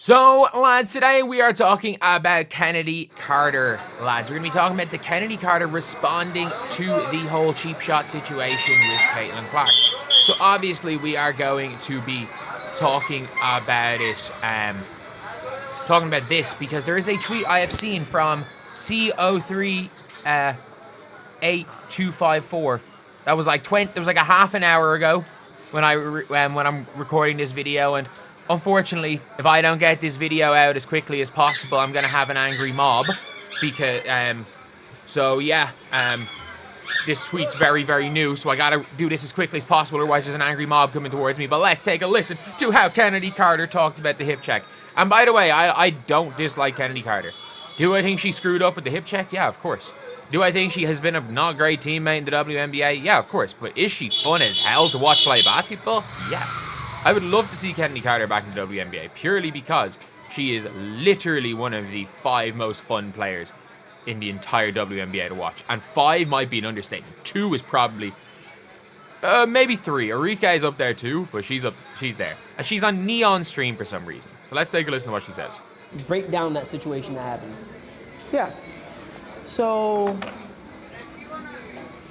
So, lads, today we are talking about Kennedy Carter, lads. We're going to be talking about the Kennedy Carter responding to the whole cheap shot situation with Caitlin Clark. So, obviously, we are going to be talking about it, talking about this, because there is a tweet I have seen from CO38254. That was like it was like a half an hour ago when I'm recording this video, and unfortunately, if I don't get this video out as quickly as possible, I'm gonna have an angry mob. Because this tweet's very, very new, so I gotta do this as quickly as possible, otherwise there's an angry mob coming towards me. But let's take a listen to how Kennedy Carter talked about the hip check. And by the way, I don't dislike Kennedy Carter. Do I think she screwed up with the hip check? Yeah, of course. Do I think she has been a not great teammate in the WNBA? Yeah, of course. But is she fun as hell to watch play basketball? Yeah. I would love to see Kennedy Carter back in the WNBA, purely because she is literally one of the 5 most fun players in the entire WNBA to watch. And 5 might be an understatement. 2 is probably, maybe 3. Arika is up there too, but she's there. And she's on Neon stream for some reason. So let's take a listen to what she says. Break down that situation that happened. Yeah. So,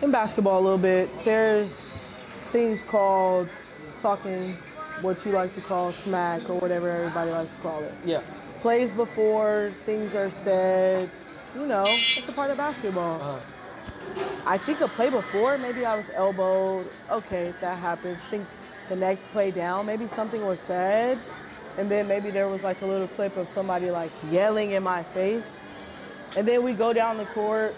in basketball a little bit, there's things called talking, what you like to call smack or whatever everybody likes to call it. Yeah. Plays before things are said, it's a part of basketball. I think a play before, maybe I was elbowed. Okay, that happens. Think the next play down, maybe something was said, and then maybe there was like a little clip of somebody like yelling in my face. And then we go down the court,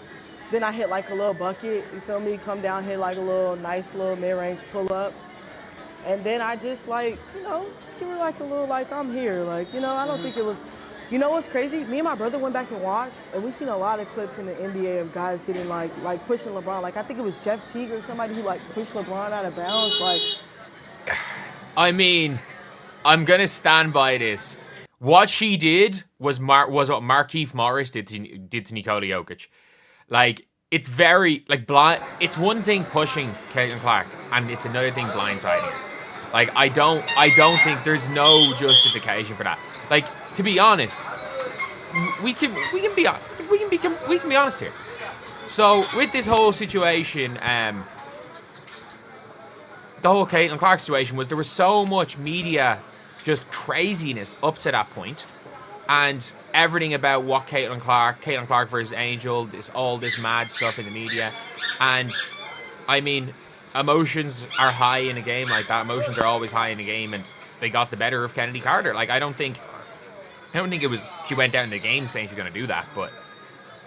then I hit like a little bucket, you feel me? Come down, hit like a nice little mid-range pull-up. And then I just just give her like a little I'm here. I don't think it was, what's crazy? Me and my brother went back and watched, and we've seen a lot of clips in the NBA of guys getting like pushing LeBron. I think it was Jeff Teague or somebody who pushed LeBron out of bounds. I mean, I'm going to stand by this. What she did was what Markieff Morris did to Nikola Jokic. It's very, blind. It's one thing pushing Caitlin Clark, and it's another thing blindsiding her. I don't think there's no justification for that. To be honest, we can be honest here. So with this whole situation, the whole Caitlin Clark situation there was so much media just craziness up to that point, and everything about what Caitlin Clark versus Angel, all this mad stuff in the media, and I mean, emotions are high in a game like that. Emotions are always high in a game, and they got the better of Kennedy Carter. I don't think it was she went down in the game saying she's gonna do that, but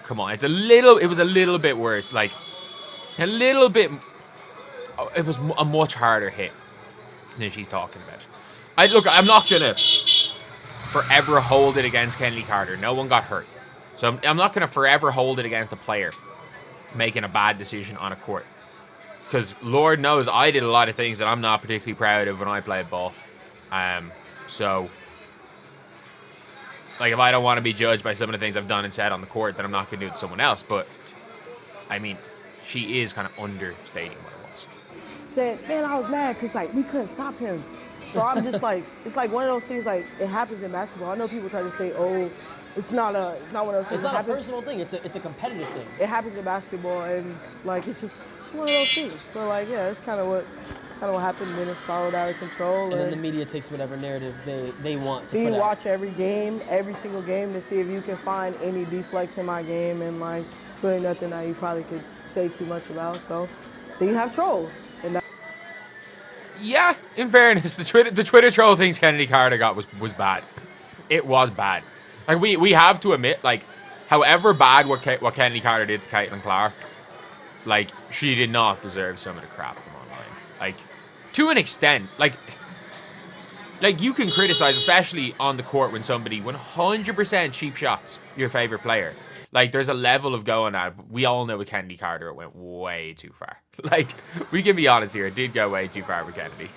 come on, it was a little bit worse. It was a much harder hit than she's talking about. I'm not gonna forever hold it against Kennedy Carter. No one got hurt, so I'm not gonna forever hold it against a player making a bad decision on a court. Because Lord knows I did a lot of things that I'm not particularly proud of when I played ball. So, if I don't want to be judged by some of the things I've done and said on the court, then I'm not going to do it to someone else. But, I mean, she is kind of understating what it was. Said, man, I was mad because, we couldn't stop him. So I'm just it's one of those things, it happens in basketball. I know people try to say, oh, it's not one of those things. It's not a personal thing. It's a competitive thing. It happens in basketball, and, it's just one of those things. So, it's kind of what happened. Then it's spiraled out of control. And then the media takes whatever narrative they want to put out. You watch every game, every single game, to see if you can find any deflects in my game, and, really nothing that you probably could say too much about. So then you have trolls. And yeah, in fairness, the Twitter troll things Kennedy Carter got was bad. It was bad. We have to admit, however bad what Kennedy Carter did to Caitlin Clark, she did not deserve some of the crap from online. To an extent, you can criticize, especially on the court, when somebody 100% cheap shots your favorite player. There's a level of going at it. We all know with Kennedy Carter, it went way too far. We can be honest here, it did go way too far with Kennedy.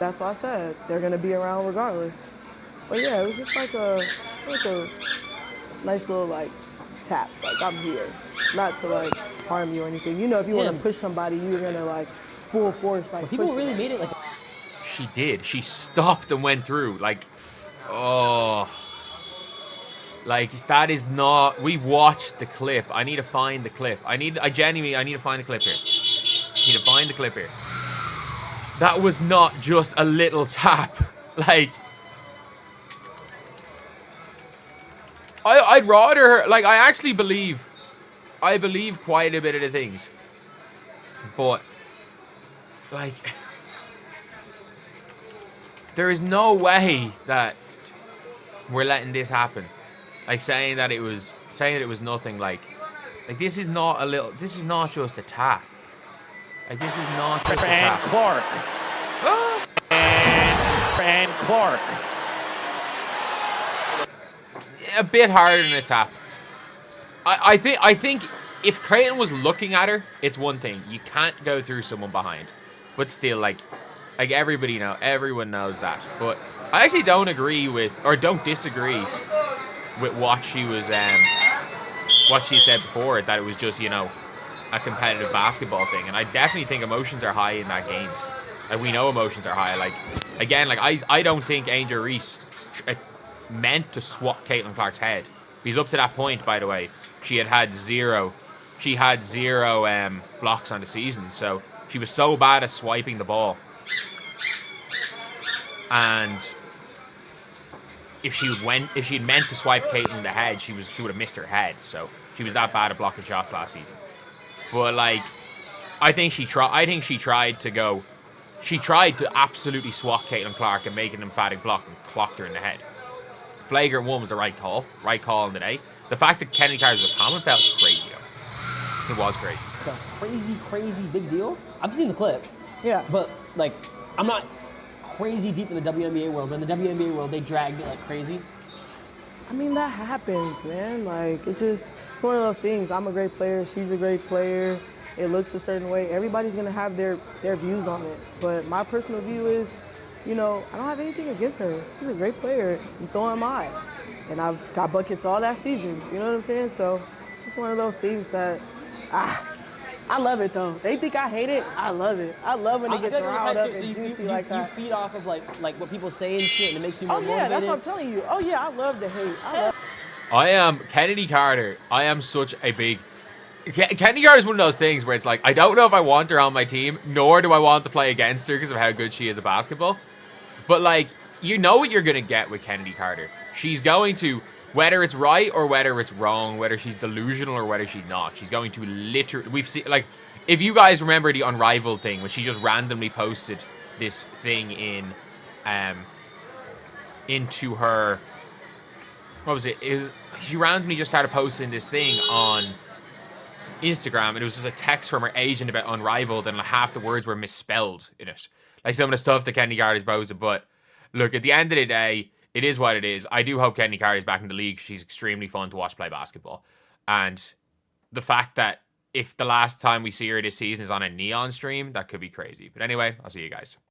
That's why I said they're going to be around regardless. But yeah, it was just a nice little tap. I'm here. Not to harm you or anything. If you want to push somebody, you're going to full force people really made it She did. She stopped and went through. Oh. Like, that is not... We watched the clip. I need to find the clip. I need to find the clip here. I need to find the clip here. That was not just a little tap. Like... I'd rather... Like, I actually believe... I believe quite a bit of the things. But... Like... There is no way that we're letting this happen. Like, saying that it was nothing. Like this is not just a tap. Like, this is not just a tap. And Clark. And Clark. A bit harder than a tap. I think if Creighton was looking at her, it's one thing. You can't go through someone behind. But still, like everyone knows that. But I actually don't disagree with what she said before, that it was just, a competitive basketball thing. And I definitely think emotions are high in that game. Like, we know emotions are high. Like, again, like, I don't think Angel Reese meant to swat Caitlin Clark's head. Because up to that point, by the way, she had zero blocks on the season. So she was so bad at swiping the ball. And if she'd meant to swipe Caitlin in the head, she would have missed her head. So she was that bad at blocking shots last season. But, like, I think she tried to absolutely swat Caitlin Clark and make an emphatic block and clocked her in the head. Flagrant one was the right call in the day. The fact that Kennedy Carter was a common foul was crazy, though. It was crazy. It's a crazy big deal. I've seen the clip. Yeah. But, like, I'm not crazy deep in the WNBA world, but in the WNBA world, they dragged it like crazy. I mean, that happens, man. Like, it's one of those things. I'm a great player. She's a great player. It looks a certain way. Everybody's going to have their views on it. But my personal view is, I don't have anything against her. She's a great player, and so am I. And I've got buckets all that season. You know what I'm saying? So, just one of those things that, I love it, though. They think I hate it. I love it. I love when it gets riled up and juicy like that. You feed off of, like what people say and shit, and it makes you more motivated. Oh, yeah, that's what I'm telling you. Oh, yeah, I love the hate. I am Kennedy Carter. I am such a big... Kennedy Carter is one of those things where it's like, I don't know if I want her on my team, nor do I want to play against her because of how good she is at basketball. But, like, you know what you're going to get with Kennedy Carter. She's going to... Whether it's right or whether it's wrong, whether she's delusional or whether she's not, she's going to literally... We've seen, like, if you guys remember the Unrivaled thing, when she just randomly posted this thing into her... What was it? She randomly just started posting this thing on Instagram, and it was just a text from her agent about Unrivaled, and like, half the words were misspelled in it. Like, some of the stuff that Kennedy Carter's posted. But, look, at the end of the day... It is what it is. I do hope Kennedy Carter is back in the league. She's extremely fun to watch play basketball. And the fact that if the last time we see her this season is on a Neon stream, that could be crazy. But anyway, I'll see you guys.